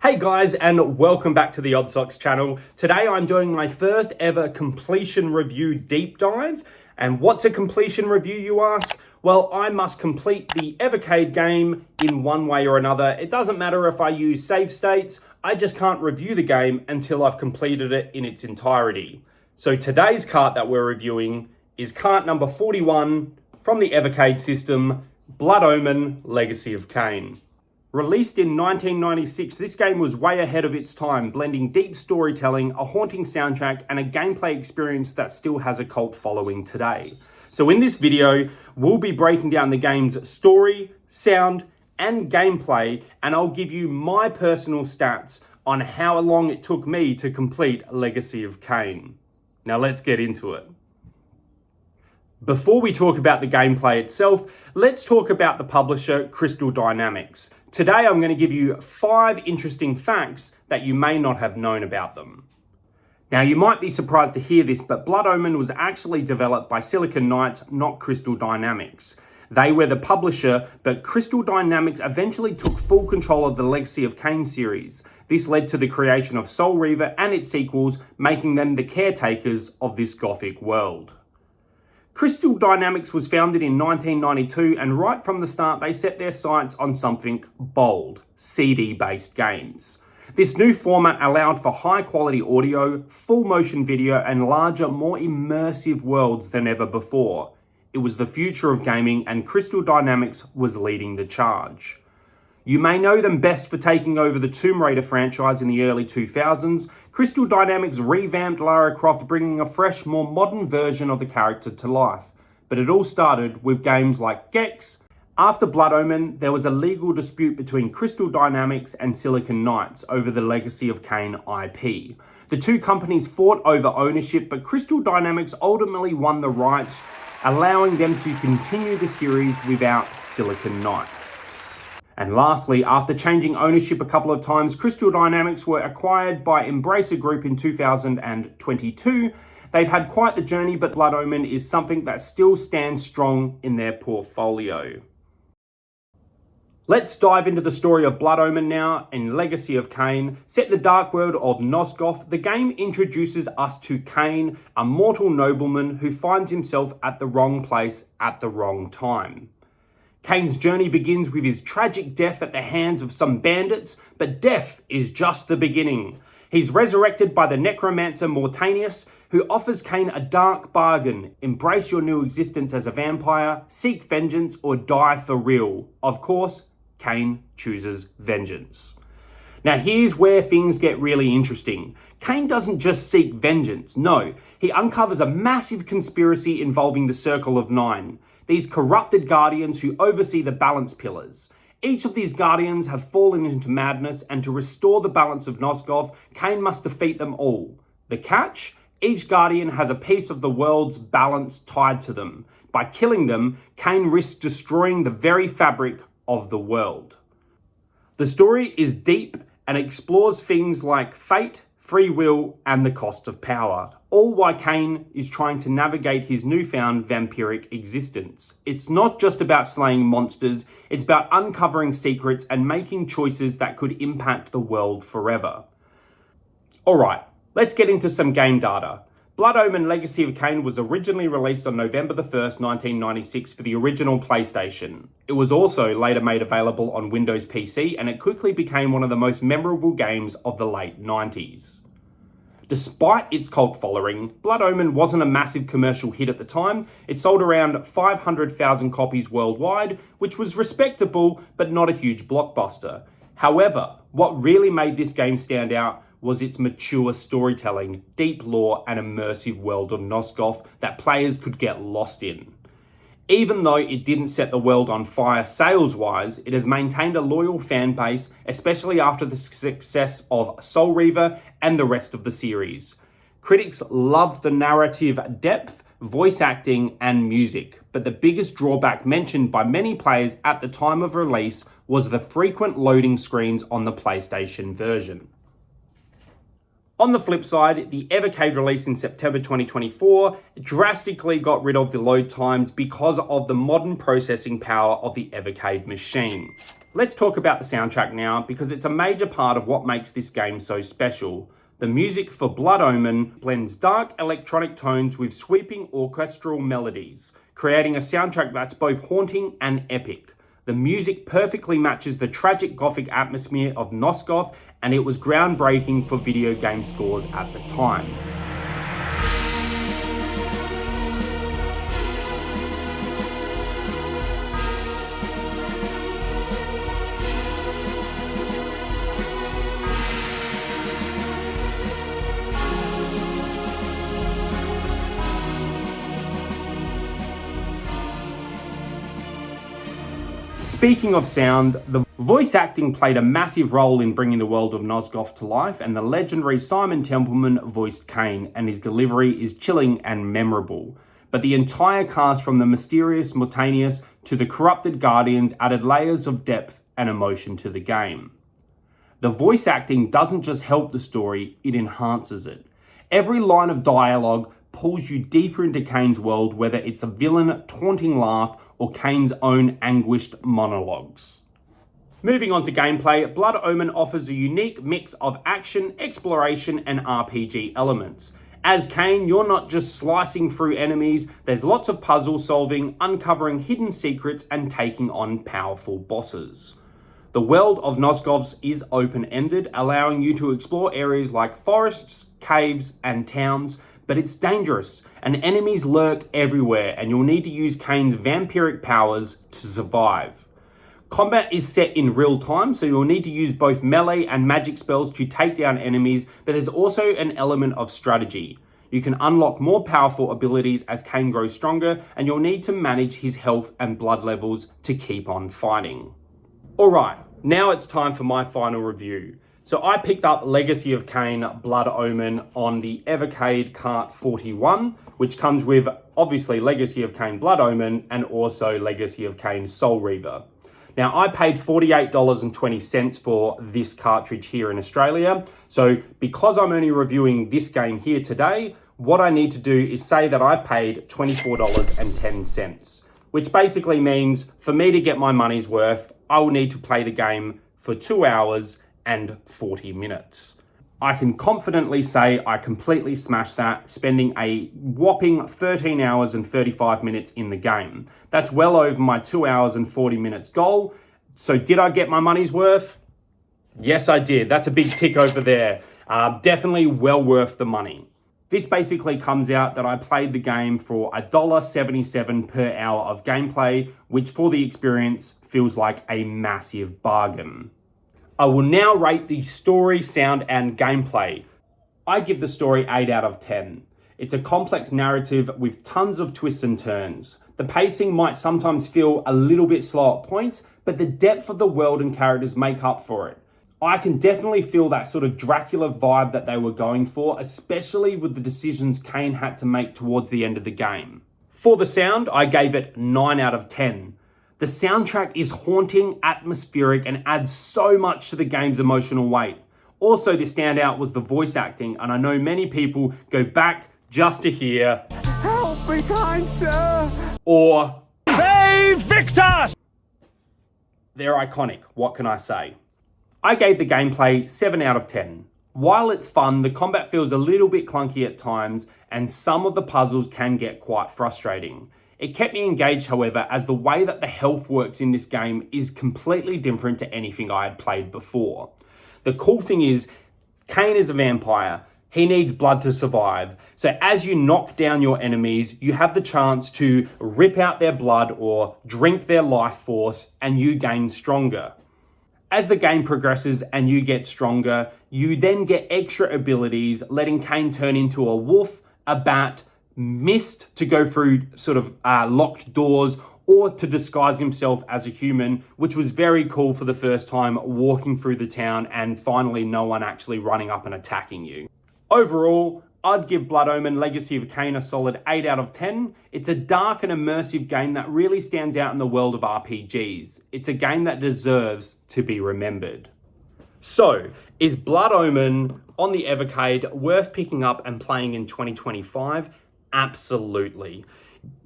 Hey guys, and welcome back to the Odd Socks channel. Today I'm doing my first ever completion review deep dive. And what's a completion review, you ask? Well, I must complete the Evercade game in one way or another. It doesn't matter if I use save states, I just can't review the game until I've completed it in its entirety. So today's cart that we're reviewing is cart number 41 from the Evercade system, Blood Omen, Legacy of Kain. Released in 1996, this game was way ahead of its time, blending deep storytelling, a haunting soundtrack, and a gameplay experience that still has a cult following today. So in this video, we'll be breaking down the game's story, sound, and gameplay, and I'll give you my personal stats on how long it took me to complete Legacy of Kain. Now let's get into it. Before we talk about the gameplay itself, let's talk about the publisher, Crystal Dynamics. Today, I'm going to give you 5 interesting facts that you may not have known about them. Now, you might be surprised to hear this, but Blood Omen was actually developed by Silicon Knights, not Crystal Dynamics. They were the publisher, but Crystal Dynamics eventually took full control of the Legacy of Kain series. This led to the creation of Soul Reaver and its sequels, making them the caretakers of this gothic world. Crystal Dynamics was founded in 1992, and right from the start they set their sights on something bold: CD-based games. This new format allowed for high-quality audio, full motion video, and larger, more immersive worlds than ever before. It was the future of gaming, and Crystal Dynamics was leading the charge. You may know them best for taking over the Tomb Raider franchise in the early 2000s. Crystal Dynamics revamped Lara Croft, bringing a fresh, more modern version of the character to life. But it all started with games like Gex. After Blood Omen, there was a legal dispute between Crystal Dynamics and Silicon Knights over the Legacy of Kain IP. The two companies fought over ownership, but Crystal Dynamics ultimately won the rights, allowing them to continue the series without Silicon Knights. And lastly, after changing ownership a couple of times, Crystal Dynamics were acquired by Embracer Group in 2022. They've had quite the journey, but Blood Omen is something that still stands strong in their portfolio. Let's dive into the story of Blood Omen now. In Legacy of Kain, set in the dark world of Nosgoth, the game introduces us to Kain, a mortal nobleman who finds himself at the wrong place at the wrong time. Kain's journey begins with his tragic death at the hands of some bandits, but death is just the beginning. He's resurrected by the necromancer Mortanius, who offers Kain a dark bargain: embrace your new existence as a vampire, seek vengeance, or die for real. Of course, Kain chooses vengeance. Now here's where things get really interesting. Kain doesn't just seek vengeance, no. He uncovers a massive conspiracy involving the Circle of Nine, these corrupted guardians who oversee the balance pillars. Each of these guardians have fallen into madness, and to restore the balance of Nosgoth, Kain must defeat them all. The catch? Each guardian has a piece of the world's balance tied to them. By killing them, Kain risks destroying the very fabric of the world. The story is deep and explores things like fate, free will, and the cost of power, all while Kain is trying to navigate his newfound vampiric existence. It's not just about slaying monsters, it's about uncovering secrets and making choices that could impact the world forever. Alright, let's get into some game data. Blood Omen Legacy of Kain was originally released on November the 1st, 1996 for the original PlayStation. It was also later made available on Windows PC, and it quickly became one of the most memorable games of the late 90s. Despite its cult following, Blood Omen wasn't a massive commercial hit at the time. It sold around 500,000 copies worldwide, which was respectable, but not a huge blockbuster. However, what really made this game stand out was its mature storytelling, deep lore, and immersive world of Nosgoth that players could get lost in. Even though it didn't set the world on fire sales-wise, it has maintained a loyal fan base, especially after the success of Soul Reaver and the rest of the series. Critics loved the narrative depth, voice acting, and music, but the biggest drawback mentioned by many players at the time of release was the frequent loading screens on the PlayStation version. On the flip side, the Evercade release in September 2024 drastically got rid of the load times because of the modern processing power of the Evercade machine. Let's talk about the soundtrack now, because it's a major part of what makes this game so special. The music for Blood Omen blends dark electronic tones with sweeping orchestral melodies, creating a soundtrack that's both haunting and epic. The music perfectly matches the tragic gothic atmosphere of Nosgoth, and it was groundbreaking for video game scores at the time. Speaking of sound, the voice acting played a massive role in bringing the world of Nosgoth to life, and the legendary Simon Templeman voiced Kain, and his delivery is chilling and memorable. But the entire cast, from the mysterious Mortanius to the corrupted Guardians, added layers of depth and emotion to the game. The voice acting doesn't just help the story, it enhances it. Every line of dialogue pulls you deeper into Kain's world, whether it's a villain taunting laugh or Kain's own anguished monologues. Moving on to gameplay, Blood Omen offers a unique mix of action, exploration, and RPG elements. As Kain, you're not just slicing through enemies, there's lots of puzzle solving, uncovering hidden secrets, and taking on powerful bosses. The world of Nosgoth is open-ended, allowing you to explore areas like forests, caves, and towns, but it's dangerous, and enemies lurk everywhere, and you'll need to use Kain's vampiric powers to survive. Combat is set in real time, so you'll need to use both melee and magic spells to take down enemies, but there's also an element of strategy. You can unlock more powerful abilities as Kain grows stronger, and you'll need to manage his health and blood levels to keep on fighting. Alright, now it's time for my final review. So I picked up Legacy of Kain Blood Omen on the Evercade Cart 41, which comes with obviously Legacy of Kain Blood Omen and also Legacy of Kain Soul Reaver. Now I paid $48.20 for this cartridge here in Australia. So because I'm only reviewing this game here today, what I need to do is say that I paid $24.10, which basically means for me to get my money's worth, I will need to play the game for 2 hours and 40 minutes. I can confidently say I completely smashed that, spending a whopping 13 hours and 35 minutes in the game. That's well over my 2 hours and 40 minutes goal. So did I get my money's worth? Yes, I did. That's a big tick over there. Definitely well worth the money. This basically comes out that I played the game for $1.77 per hour of gameplay, which for the experience feels like a massive bargain. I will now rate the story, sound, and gameplay. I give the story 8 out of 10. It's a complex narrative with tons of twists and turns. The pacing might sometimes feel a little bit slow at points, but the depth of the world and characters make up for it. I can definitely feel that sort of Dracula vibe that they were going for, especially with the decisions Kain had to make towards the end of the game. For the sound, I gave it 9 out of 10. The soundtrack is haunting, atmospheric, and adds so much to the game's emotional weight. Also, the standout was the voice acting, and I know many people go back just to hear "Help me, kind sir!" or "Save Victor!" They're iconic, what can I say? I gave the gameplay 7 out of 10. While it's fun, the combat feels a little bit clunky at times, and some of the puzzles can get quite frustrating. It kept me engaged, however, as the way that the health works in this game is completely different to anything I had played before. The cool thing is, Kain is a vampire. He needs blood to survive. So as you knock down your enemies, you have the chance to rip out their blood or drink their life force, and you gain stronger. As the game progresses and you get stronger, you then get extra abilities, letting Kain turn into a wolf, a bat, mist to go through sort of locked doors, or to disguise himself as a human, which was very cool for the first time walking through the town and finally no one actually running up and attacking you. Overall, I'd give Blood Omen Legacy of Kain a solid 8 out of 10. It's a dark and immersive game that really stands out in the world of RPGs. It's a game that deserves to be remembered. So, is Blood Omen on the Evercade worth picking up and playing in 2025? Absolutely.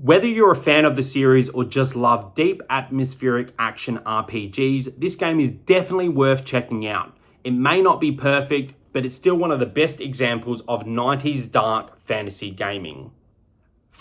Whether you're a fan of the series or just love deep atmospheric action RPGs, this game is definitely worth checking out. It may not be perfect, but it's still one of the best examples of 90s dark fantasy gaming.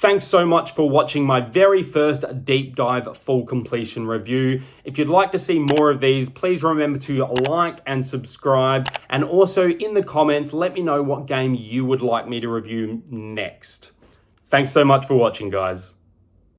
Thanks so much for watching my very first deep dive full completion review. If you'd like to see more of these, please remember to like and subscribe. And also in the comments, let me know what game you would like me to review next. Thanks so much for watching, guys.